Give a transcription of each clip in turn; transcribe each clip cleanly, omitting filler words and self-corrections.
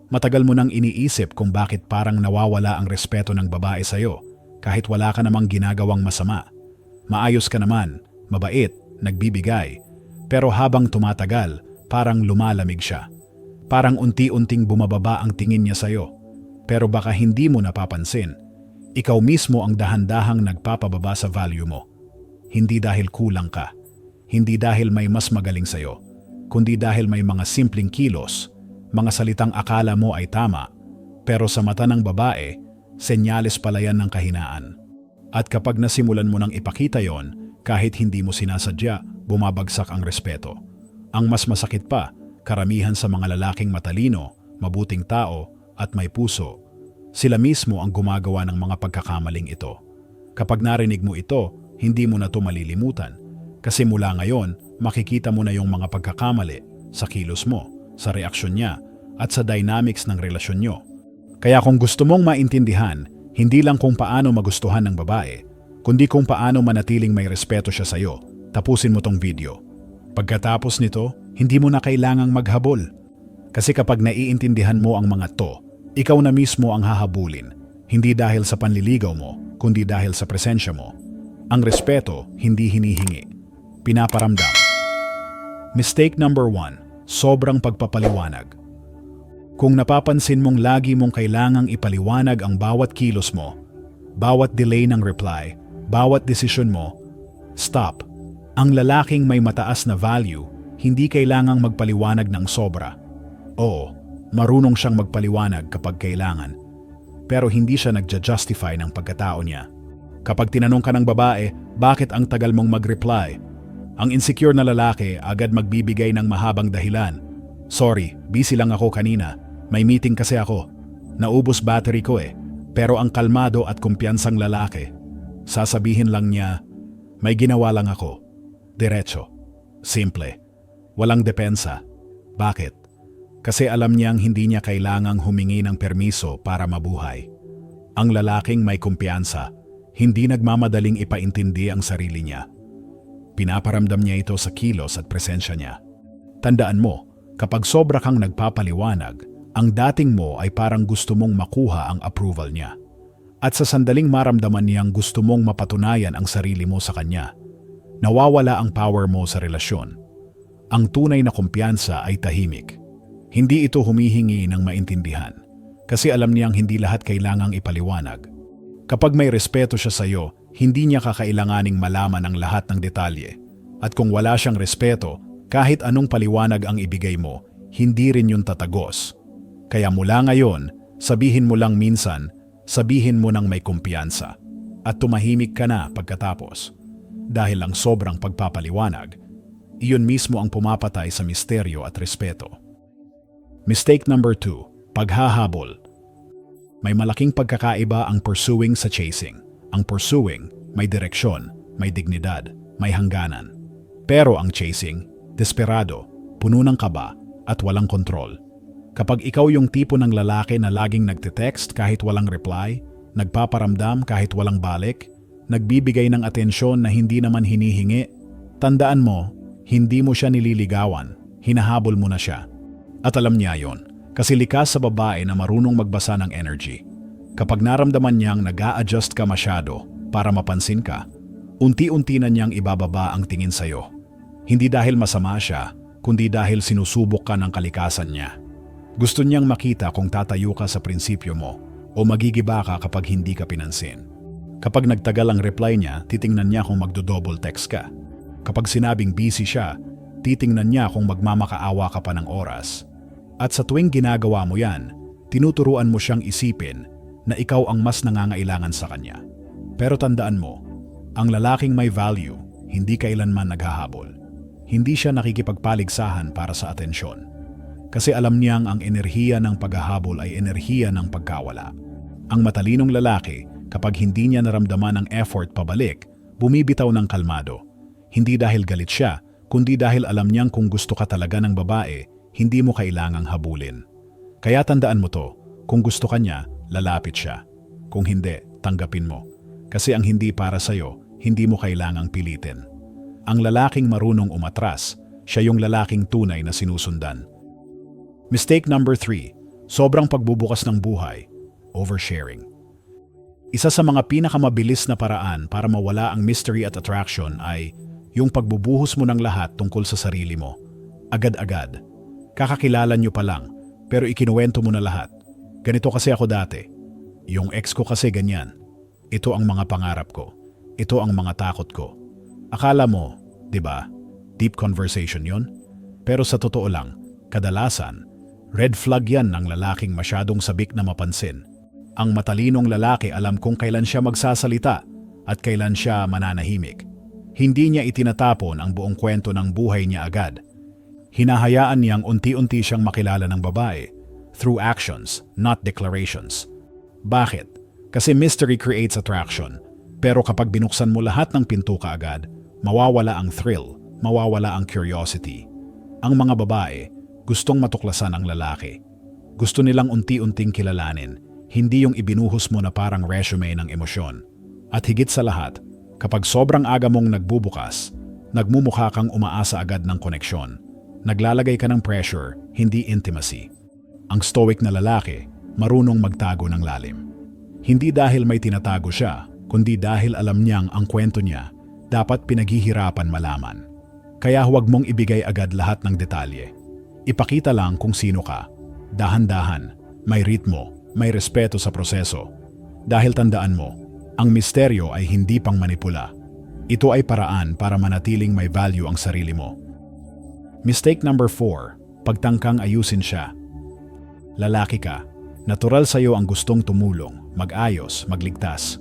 Matagal mo nang iniisip kung bakit parang nawawala ang respeto ng babae sa'yo kahit wala ka namang ginagawang masama. Maayos ka naman, mabait, nagbibigay. Pero habang tumatagal, parang lumalamig siya. Parang unti-unting bumababa ang tingin niya sa'yo. Pero baka hindi mo napapansin. Ikaw mismo ang dahan-dahang nagpapababa sa value mo. Hindi dahil kulang ka. Hindi dahil may mas magaling sa'yo. Kundi dahil may mga simpleng kilos, mga salitang akala mo ay tama, pero sa mata ng babae, senyales pala yan ng kahinaan. At kapag nasimulan mo nang ipakita yon, kahit hindi mo sinasadya, bumabagsak ang respeto. Ang mas masakit pa, karamihan sa mga lalaking matalino, mabuting tao, at may puso, sila mismo ang gumagawa ng mga pagkakamaling ito. Kapag narinig mo ito, hindi mo na ito malilimutan. Kasi mula ngayon, makikita mo na yung mga pagkakamali sa kilos mo, sa reaksyon niya, at sa dynamics ng relasyon nyo. Kaya kung gusto mong maintindihan, hindi lang kung paano magustuhan ng babae, kundi kung paano manatiling may respeto siya sa'yo, tapusin mo tong video. Pagkatapos nito, hindi mo na kailangang maghabol. Kasi kapag naiintindihan mo ang mga to, ikaw na mismo ang hahabulin, hindi dahil sa panliligaw mo, kundi dahil sa presensya mo. Ang respeto, hindi hinihingi. Pinaparamdam. Mistake number 1, sobrang pagpapaliwanag. Kung napapansin mong lagi mong kailangang ipaliwanag ang bawat kilos mo, bawat delay ng reply, bawat desisyon mo, stop. Ang lalaking may mataas na value, hindi kailangang magpaliwanag ng sobra. Oo, marunong siyang magpaliwanag kapag kailangan. Pero hindi siya nagja-justify ng pagkatao niya. Kapag tinanong ka ng babae, bakit ang tagal mong mag-reply? Ang insecure na lalaki agad magbibigay ng mahabang dahilan. Sorry, busy lang ako kanina. May meeting kasi ako. Naubos battery ko eh. Pero ang kalmado at kumpiyansang lalaki, sasabihin lang niya, may ginawa lang ako. Diretso. Simple. Walang depensa. Bakit? Kasi alam niyang hindi niya kailangang humingi ng permiso para mabuhay. Ang lalaking may kumpiyansa, hindi nagmamadaling ipaintindi ang sarili niya. Pinaparamdam niya ito sa kilos at presensya niya. Tandaan mo, kapag sobra kang nagpapaliwanag, ang dating mo ay parang gusto mong makuha ang approval niya. At sa sandaling maramdaman niyang gusto mong mapatunayan ang sarili mo sa kanya, nawawala ang power mo sa relasyon. Ang tunay na kumpiyansa ay tahimik. Hindi ito humihingi ng maintindihan, kasi alam niyang hindi lahat kailangang ipaliwanag. Kapag may respeto siya sa iyo, hindi niya kakailanganing malaman ang lahat ng detalye. At kung wala siyang respeto, kahit anong paliwanag ang ibigay mo, hindi rin yun tatagos. Kaya mula ngayon, sabihin mo lang minsan, sabihin mo nang may kumpiyansa. At tumahimik ka na pagkatapos. Dahil lang sobrang pagpapaliwanag, iyon mismo ang pumapatay sa misteryo at respeto. Mistake number 2, paghahabol. May malaking pagkakaiba ang pursuing sa chasing. Ang pursuing, may direksyon, may dignidad, may hangganan. Pero ang chasing, desperado, puno ng kaba, at walang kontrol. Kapag ikaw yung tipo ng lalaki na laging nagte-text kahit walang reply, nagpaparamdam kahit walang balik, nagbibigay ng atensyon na hindi naman hinihingi, tandaan mo, hindi mo siya nililigawan, hinahabol mo na siya. At alam niya yon, kasi likas sa babae na marunong magbasa ng energy. Kapag naramdaman niyang nag-a-adjust ka masyado para mapansin ka, unti-unti na niyang ibababa ang tingin sa'yo. Hindi dahil masama siya, kundi dahil sinusubok ka ng kalikasan niya. Gusto niyang makita kung tatayo ka sa prinsipyo mo o magigiba ka kapag hindi ka pinansin. Kapag nagtagal ang reply niya, titingnan niya kung magdo-double text ka. Kapag sinabing busy siya, titingnan niya kung magmamakaawa ka pa ng oras. At sa tuwing ginagawa mo yan, tinuturuan mo siyang isipin na ikaw ang mas nangangailangan sa kanya. Pero tandaan mo, ang lalaking may value, hindi kailanman naghahabol. Hindi siya nakikipagpaligsahan para sa atensyon. Kasi alam niyang ang enerhiya ng paghahabol ay enerhiya ng pagkawala. Ang matalinong lalaki, kapag hindi niya naramdaman ang effort pabalik, bumibitaw ng kalmado. Hindi dahil galit siya, kundi dahil alam niyang kung gusto ka talaga ng babae, hindi mo kailangang habulin. Kaya tandaan mo to, kung gusto ka niya, lalapit siya. Kung hindi, tanggapin mo. Kasi ang hindi para sa'yo, hindi mo kailangang pilitin. Ang lalaking marunong umatras, siya yung lalaking tunay na sinusundan. Mistake number 3, Sobrang pagbubukas ng buhay, oversharing. Isa sa mga pinakamabilis na paraan para mawala ang mystery at attraction ay yung pagbubuhos mo ng lahat tungkol sa sarili mo. Agad-agad. Kakakilala nyo pa lang, pero ikinuwento mo na lahat. Ganito kasi ako dati. Yung ex ko kasi ganyan. Ito ang mga pangarap ko. Ito ang mga takot ko. Akala mo, di ba, deep conversation yon? Pero sa totoo lang, kadalasan, red flag yan ng lalaking masyadong sabik na mapansin. Ang matalinong lalaki alam kung kailan siya magsasalita at kailan siya mananahimik. Hindi niya itinatapon ang buong kwento ng buhay niya agad. Hinahayaan niyang unti-unti siyang makilala ng babae through actions, not declarations. Bakit? Kasi mystery creates attraction. Pero kapag binuksan mo lahat ng pinto kaagad, mawawala ang thrill, mawawala ang curiosity. Ang mga babae, gustong matuklasan ang lalaki. Gusto nilang unti-unting kilalanin, hindi yung ibinuhos mo na parang resume ng emosyon. At higit sa lahat, kapag sobrang aga mong nagbubukas, nagmumukha kang umaasa agad ng koneksyon. Naglalagay ka ng pressure, hindi intimacy. Ang stoic na lalaki, marunong magtago ng lalim. Hindi dahil may tinatago siya, kundi dahil alam niyang ang kwento niya, dapat pinaghihirapan malaman. Kaya huwag mong ibigay agad lahat ng detalye. Ipakita lang kung sino ka. Dahan-dahan, may ritmo, may respeto sa proseso. Dahil tandaan mo, ang misteryo ay hindi pang manipula. Ito ay paraan para manatiling may value ang sarili mo. Mistake number 4, pagtangkang ayusin siya. Lalaki ka, natural sa'yo ang gustong tumulong, mag-ayos, magligtas.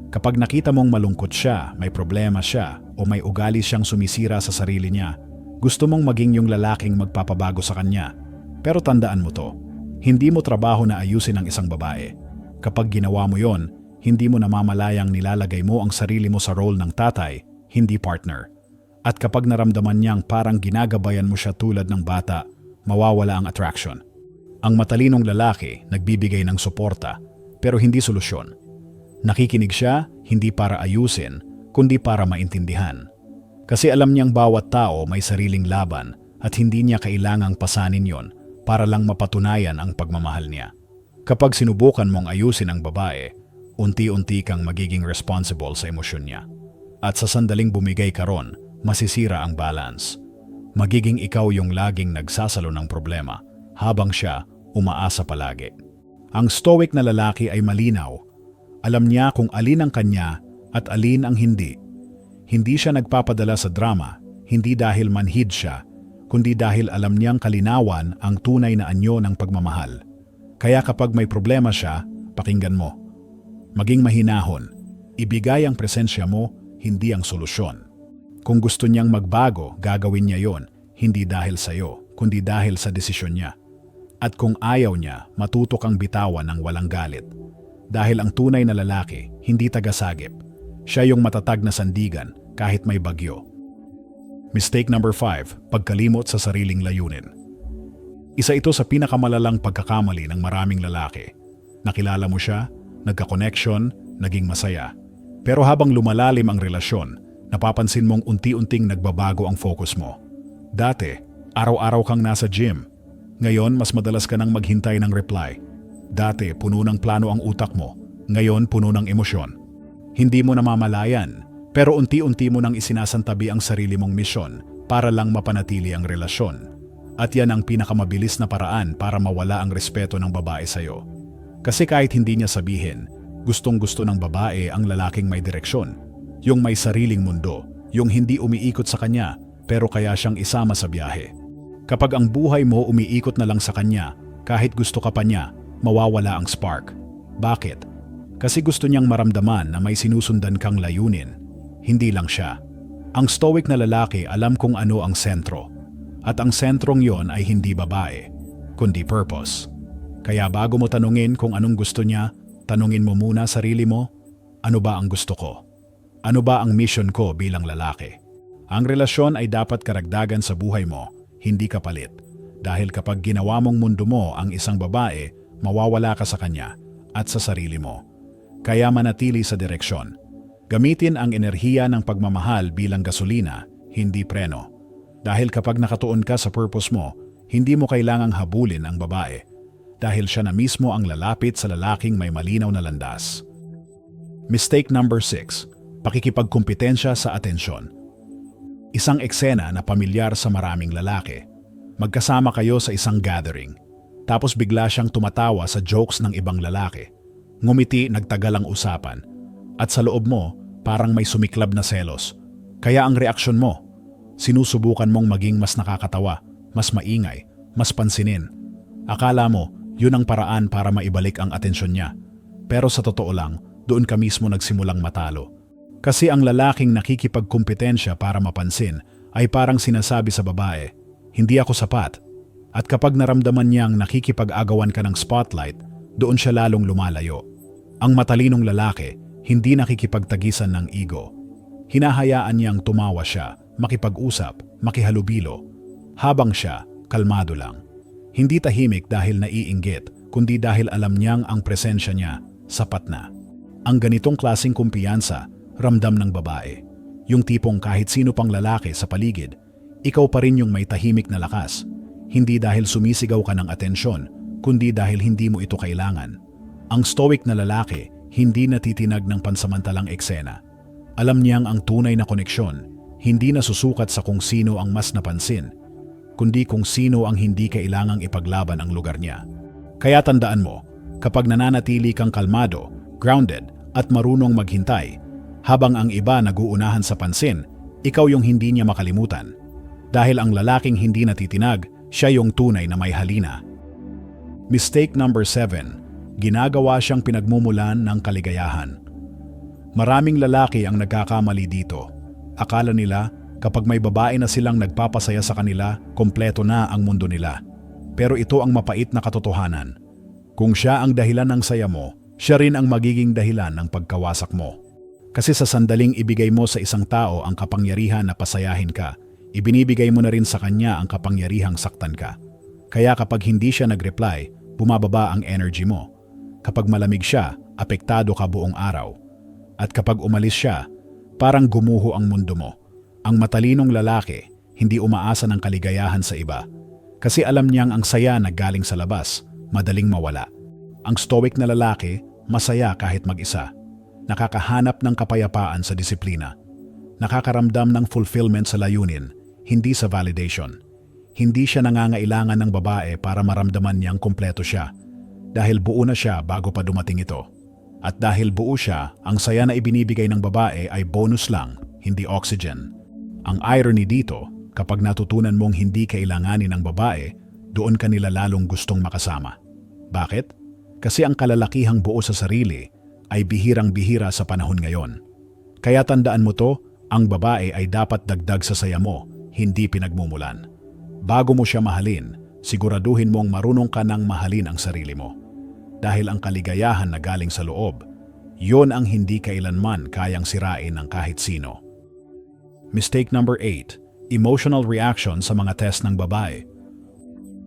Kapag nakita mong malungkot siya, may problema siya, o may ugali siyang sumisira sa sarili niya, gusto mong maging yung lalaking magpapabago sa kanya. Pero tandaan mo to, hindi mo trabaho na ayusin ang isang babae. Kapag ginawa mo yon, hindi mo namamalayang nilalagay mo ang sarili mo sa role ng tatay, hindi partner. At kapag naramdaman niyang parang ginagabayan mo siya tulad ng bata, mawawala ang attraction. Ang matalinong lalaki nagbibigay ng suporta, pero hindi solusyon. Nakikinig siya, hindi para ayusin, kundi para maintindihan. Kasi alam niyang bawat tao may sariling laban at hindi niya kailangang pasanin yon para lang mapatunayan ang pagmamahal niya. Kapag sinubukan mong ayusin ang babae, unti-unti kang magiging responsible sa emosyon niya. At sa sandaling bumigay ka ron, masisira ang balance. Magiging ikaw yung laging nagsasalo ng problema, habang siya umaasa palagi. Ang stoic na lalaki ay malinaw. Alam niya kung alin ang kanya at alin ang hindi. Hindi siya nagpapadala sa drama, hindi dahil manhid siya, kundi dahil alam niyang kalinawan ang tunay na anyo ng pagmamahal. Kaya kapag may problema siya, pakinggan mo. Maging mahinahon, ibigay ang presensya mo, hindi ang solusyon. Kung gusto niyang magbago, gagawin niya yon, hindi dahil sa'yo, kundi dahil sa desisyon niya. At kung ayaw niya, matuto kang bitawan ng walang galit. Dahil ang tunay na lalaki, hindi tagasagip. Siya yung matatag na sandigan kahit may bagyo. Mistake number 5, pagkalimot sa sariling layunin. Isa ito sa pinakamalalang pagkakamali ng maraming lalaki. Nakilala mo siya, nagka-connection, naging masaya. Pero habang lumalalim ang relasyon, napapansin mong unti-unting nagbabago ang focus mo. Dati, araw-araw kang nasa gym. Ngayon, mas madalas ka nang maghintay ng reply. Dati, puno ng plano ang utak mo. Ngayon, puno ng emosyon. Hindi mo namamalayan, pero unti-unti mo nang isinasantabi ang sarili mong misyon para lang mapanatili ang relasyon. At yan ang pinakamabilis na paraan para mawala ang respeto ng babae sa'yo. Kasi kahit hindi niya sabihin, gustong-gusto ng babae ang lalaking may direksyon. Yung may sariling mundo, yung hindi umiikot sa kanya, pero kaya siyang isama sa biyahe. Kapag ang buhay mo umiikot na lang sa kanya, kahit gusto ka pa niya, mawawala ang spark. Bakit? Kasi gusto niyang maramdaman na may sinusundan kang layunin. Hindi lang siya. Ang stoic na lalaki alam kung ano ang sentro. At ang sentrong yon ay hindi babae, kundi purpose. Kaya bago mo tanungin kung anong gusto niya, tanungin mo muna sarili mo, ano ba ang gusto ko? Ano ba ang mission ko bilang lalaki? Ang relasyon ay dapat karagdagan sa buhay mo, hindi kapalit. Dahil kapag ginawa mong mundo mo ang isang babae, mawawala ka sa kanya at sa sarili mo. Kaya manatili sa direksyon. Gamitin ang enerhiya ng pagmamahal bilang gasolina, hindi preno. Dahil kapag nakatuon ka sa purpose mo, hindi mo kailangang habulin ang babae. dahil siya na mismo ang lalapit sa lalaking may malinaw na landas. Mistake number 6. Pakikipagkumpetensya sa atensyon. Isang eksena na pamilyar sa maraming lalaki. Magkasama kayo sa isang gathering. Tapos bigla siyang tumatawa sa jokes ng ibang lalaki. Ngumiti, nagtagal ang usapan. At sa loob mo, parang may sumiklab na selos. Kaya ang reaksyon mo, sinusubukan mong maging mas nakakatawa, mas maingay, mas pansinin. Akala mo, yun ang paraan para maibalik ang atensyon niya. Pero sa totoo lang, doon ka mismo nagsimulang matalo. Kasi ang lalaking nakikipagkumpetensya para mapansin ay parang sinasabi sa babae, hindi ako sapat. At kapag naramdaman niyang nakikipag-agawan ka ng spotlight, doon siya lalong lumalayo. Ang matalinong lalaki, hindi nakikipagtagisan ng ego. Hinahayaan niyang tumawa siya, makipag-usap, makihalubilo, habang siya, kalmado lang. Hindi tahimik dahil naiinggit, kundi dahil alam niyang ang presensya niya, sapat na. Ang ganitong klaseng kumpiyansa, ramdam ng babae. Yung tipong kahit sino pang lalaki sa paligid, ikaw pa rin yung may tahimik na lakas. Hindi dahil sumisigaw ka ng atensyon, kundi dahil hindi mo ito kailangan. Ang stoic na lalaki, hindi natitinag ng pansamantalang eksena. Alam niyang ang tunay na koneksyon, hindi nasusukat sa kung sino ang mas napansin, kundi kung sino ang hindi kailangang ipaglaban ang lugar niya. Kaya tandaan mo, kapag nananatili kang kalmado, grounded, at marunong maghintay, habang ang iba naguunahan sa pansin, ikaw yung hindi niya makalimutan. Dahil ang lalaking hindi natitinag, siya yung tunay na may halina. Mistake number 7. Ginagawa siyang pinagmumulan ng kaligayahan. Maraming lalaki ang nagkakamali dito. Akala nila, kapag may babae na silang nagpapasaya sa kanila, kompleto na ang mundo nila. Pero ito ang mapait na katotohanan. Kung siya ang dahilan ng saya mo, siya rin ang magiging dahilan ng pagkawasak mo. Kasi sa sandaling ibigay mo sa isang tao ang kapangyarihan na pasayahin ka, ibinibigay mo na rin sa kanya ang kapangyarihang saktan ka. Kaya kapag hindi siya nag-reply, bumababa ang energy mo. Kapag malamig siya, apektado ka buong araw. At kapag umalis siya, parang gumuho ang mundo mo. Ang matalinong lalaki, hindi umaasa ng kaligayahan sa iba. Kasi alam niyang ang saya na galing sa labas, madaling mawala. Ang stoic na lalaki, masaya kahit mag-isa. Nakakahanap ng kapayapaan sa disiplina. Nakakaramdam ng fulfillment sa layunin, hindi sa validation. Hindi siya nangangailangan ng babae para maramdaman niyang kumpleto siya. Dahil buo na siya bago pa dumating ito. At dahil buo siya, ang saya na ibinibigay ng babae ay bonus lang, hindi oxygen. Ang irony dito, kapag natutunan mong hindi kailanganin ng babae, doon ka nila lalong gustong makasama. Bakit? Kasi ang kalalakihang buo sa sarili ay bihirang-bihira sa panahon ngayon. Kaya tandaan mo to, ang babae ay dapat dagdag sa saya mo, hindi pinagmumulan. Bago mo siya mahalin, siguraduhin mong marunong ka nang mahalin ang sarili mo. Dahil ang kaligayahan na galing sa loob, yon ang hindi kailanman kayang sirain ng kahit sino. Mistake number 8. Emotional reaction sa mga test ng babae.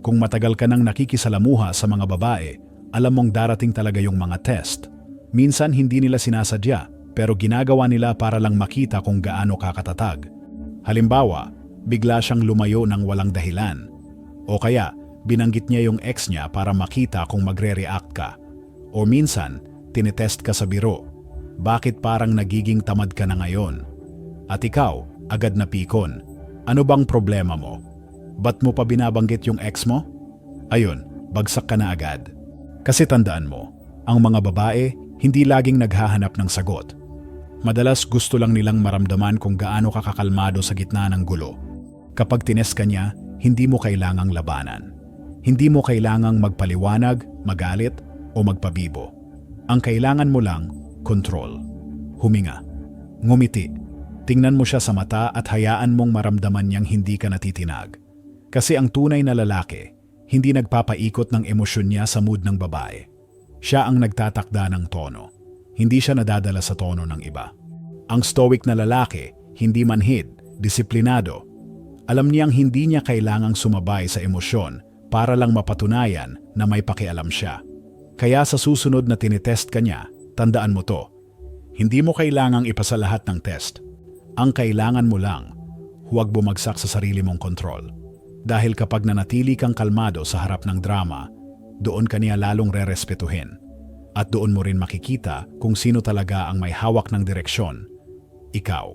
Kung matagal ka nang nakikisalamuha sa mga babae, alam mong darating talaga yung mga test. Minsan hindi nila sinasadya, pero ginagawa nila para lang makita kung gaano kakatatag. Halimbawa, bigla siyang lumayo ng walang dahilan. O kaya, binanggit niya yung ex niya para makita kung magre-react ka. O minsan, tinetest ka sa biro. Bakit parang nagiging tamad ka na ngayon? At ikaw, agad na pikon. Ano bang problema mo? Ba't mo pa binabanggit yung ex mo? Ayun, bagsak ka na agad. Kasi tandaan mo, ang mga babae hindi laging naghahanap ng sagot. Madalas gusto lang nilang maramdaman kung gaano ka kakalmado sa gitna ng gulo. Kapag tinest ka niya, hindi mo kailangang labanan. Hindi mo kailangang magpaliwanag, magalit, o magpabibo. Ang kailangan mo lang, control. Huminga. Ngumiti. Tingnan mo siya sa mata at hayaan mong maramdaman niyang hindi ka natitinag. Kasi ang tunay na lalaki, hindi nagpapaikot ng emosyon niya sa mood ng babae. Siya ang nagtatakda ng tono. Hindi siya nadadala sa tono ng iba. Ang stoic na lalaki, hindi manhid, disiplinado. Alam niyang hindi niya kailangang sumabay sa emosyon para lang mapatunayan na may pakialam siya. Kaya sa susunod na tinitest ka niya, tandaan mo to. Hindi mo kailangang ipasa lahat ng test. Ang kailangan mo lang, huwag bumagsak sa sarili mong kontrol. Dahil kapag nanatili kang kalmado sa harap ng drama, doon ka niya lalong rerespetuhin. At doon mo rin makikita kung sino talaga ang may hawak ng direksyon. Ikaw.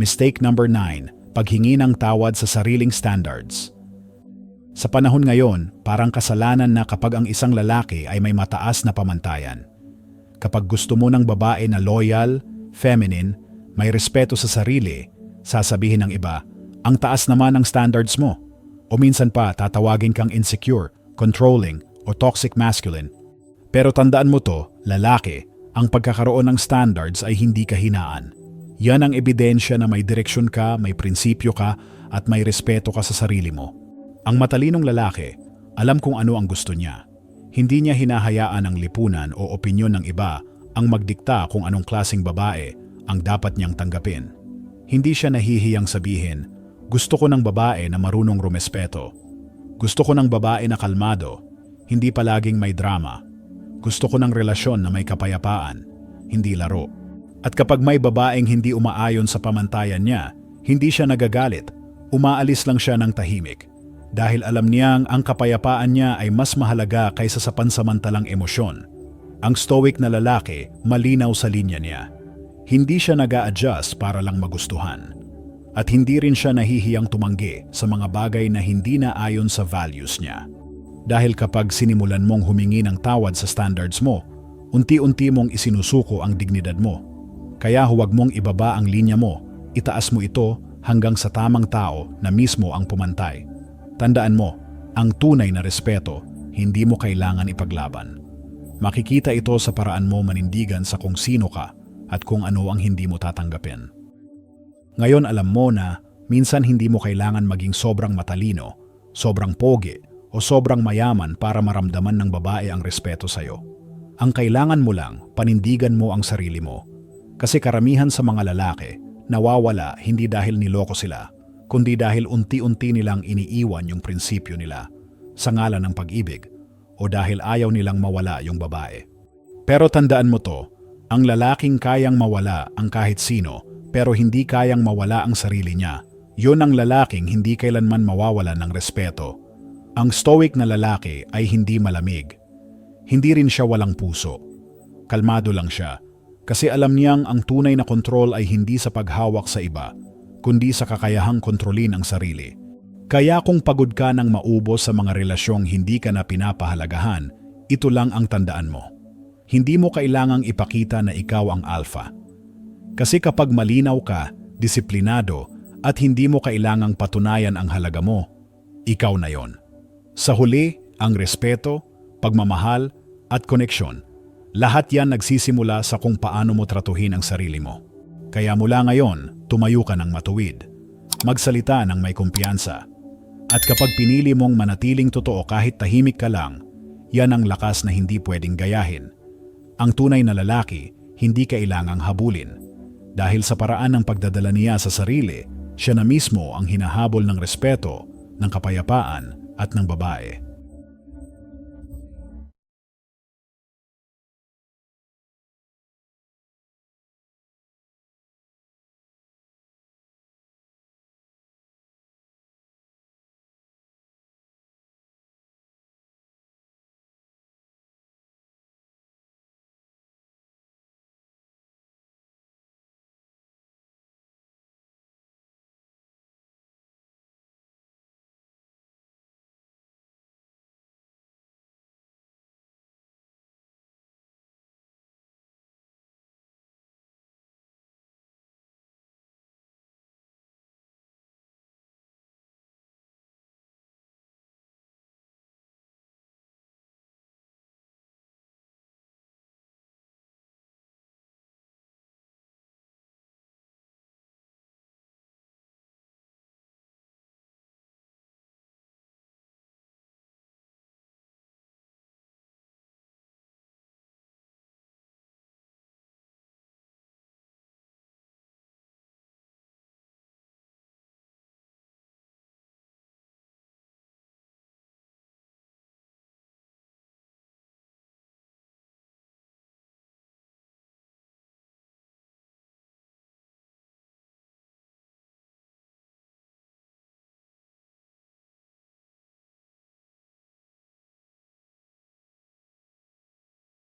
Mistake number 9, paghingi ng tawad sa sariling standards. Sa panahon ngayon, parang kasalanan na kapag ang isang lalaki ay may mataas na pamantayan. Kapag gusto mo ng babae na loyal, feminine, may respeto sa sarili, sasabihin ng iba, ang taas naman ng standards mo. O minsan pa tatawagin kang insecure, controlling, o toxic masculine. Pero tandaan mo to, lalaki, ang pagkakaroon ng standards ay hindi kahinaan. Yan ang ebidensya na may direksyon ka, may prinsipyo ka, at may respeto ka sa sarili mo. Ang matalinong lalaki, alam kung ano ang gusto niya. Hindi niya hinahayaan ang lipunan o opinyon ng iba ang magdikta kung anong klaseng babae ang dapat niyang tanggapin. Hindi siya nahihiyang sabihin, gusto ko ng babae na marunong rumespeto. Gusto ko ng babae na kalmado, hindi palaging may drama. Gusto ko ng relasyon na may kapayapaan, hindi laro. At kapag may babaeng hindi umaayon sa pamantayan niya, hindi siya nagagalit, umaalis lang siya ng tahimik. Dahil alam niyang ang kapayapaan niya ay mas mahalaga kaysa sa pansamantalang emosyon. Ang stoic na lalaki, malinaw sa linya niya. Hindi siya nag-a-adjust para lang magustuhan. At hindi rin siya nahihiyang tumanggi sa mga bagay na hindi na ayon sa values niya. Dahil kapag sinimulan mong humingi ng tawad sa standards mo, unti-unti mong isinusuko ang dignidad mo. Kaya huwag mong ibaba ang linya mo, itaas mo ito hanggang sa tamang tao na mismo ang pumantay. Tandaan mo, ang tunay na respeto, hindi mo kailangan ipaglaban. Makikita ito sa paraan mo manindigan sa kung sino ka at kung ano ang hindi mo tatanggapin. Ngayon alam mo na minsan hindi mo kailangan maging sobrang matalino, sobrang pogi, o sobrang mayaman para maramdaman ng babae ang respeto sa'yo. Ang kailangan mo lang, panindigan mo ang sarili mo. Kasi karamihan sa mga lalaki, nawawala hindi dahil niloko sila, kundi dahil unti-unti nilang iniiwan yung prinsipyo nila sa ngalan ng pag-ibig o dahil ayaw nilang mawala yung babae. Pero tandaan mo to, ang lalaking kayang mawala ang kahit sino pero hindi kayang mawala ang sarili niya, yun ang lalaking hindi kailanman mawawala ng respeto. Ang stoic na lalaki ay hindi malamig. Hindi rin siya walang puso. Kalmado lang siya kasi alam niyang ang tunay na kontrol ay hindi sa paghawak sa iba, kundi sa kakayahang kontrolin ang sarili. Kaya kung pagod ka ng maubos sa mga relasyong hindi ka na pinapahalagahan, ito lang ang tandaan mo. Hindi mo kailangang ipakita na ikaw ang alpha. Kasi kapag malinaw ka, disiplinado, at hindi mo kailangang patunayan ang halaga mo, ikaw na yon. Sa huli, ang respeto, pagmamahal, at koneksyon. Lahat yan nagsisimula sa kung paano mo tratuhin ang sarili mo. Kaya mula ngayon, tumayo ka ng matuwid. Magsalita ng may kumpiyansa. At kapag pinili mong manatiling totoo kahit tahimik ka lang, yan ang lakas na hindi pwedeng gayahin. Ang tunay na lalaki, hindi kailangang habulin. Dahil sa paraan ng pagdadala niya sa sarili, siya na mismo ang hinahabol ng respeto, ng kapayapaan, at ng babae.